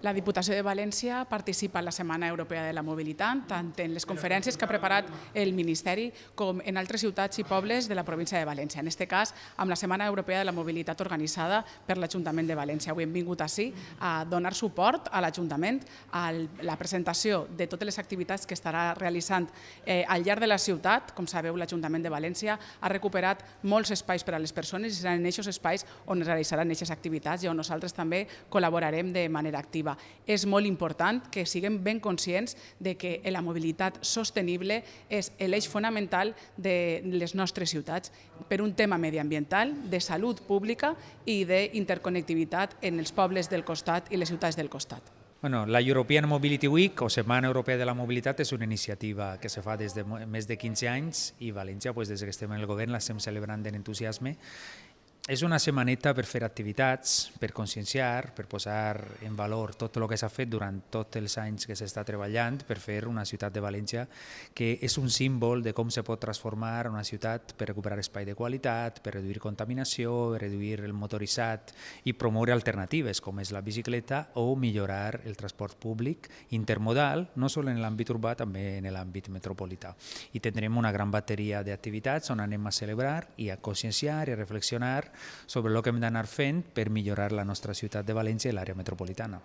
La Diputació de València participa en la Setmana Europea de la Mobilitat, tant en les conferències que ha preparat el Ministeri com en altres ciutats i pobles de la província de València. En aquest cas, amb la Setmana Europea de la Mobilitat organitzada per l'Ajuntament de València. Avui hem vingut ací a donar suport a l'Ajuntament, a la presentació de totes les activitats que estarà realitzant al llarg de la ciutat. Com sabeu, l'Ajuntament de València ha recuperat molts espais per a les persones i seran en aquests espais on es realitzaran aquestes activitats i on nosaltres també col·laborarem de manera activa. És molt important que siguem ben conscients de que la mobilitat sostenible és l'eix fonamental de les nostres ciutats per un tema mediambiental, de salut pública i d'interconnectivitat en els pobles del costat i les ciutats del costat. Bueno, la European Mobility Week o Setmana Europea de la Mobilitat és una iniciativa que se fa des de més de 15 anys i València, des que estem en el govern, l'estem celebrant amb entusiasme. És una setmaneta per fer activitats, per conscienciar, per posar en valor tot el que s'ha fet durant tots els anys que s'està treballant per fer una ciutat de València que és un símbol de com se pot transformar una ciutat per recuperar espai de qualitat, per reduir contaminació, reduir el motoritzat i promoure alternatives com és la bicicleta o millorar el transport públic intermodal, no només en l'àmbit urbà, també en l'àmbit metropolità. I tindrem una gran bateria d'activitats on anem a celebrar i a conscienciar i a reflexionar sobre el que hem d'anar fent per millorar la nostra ciutat de València i l'àrea metropolitana.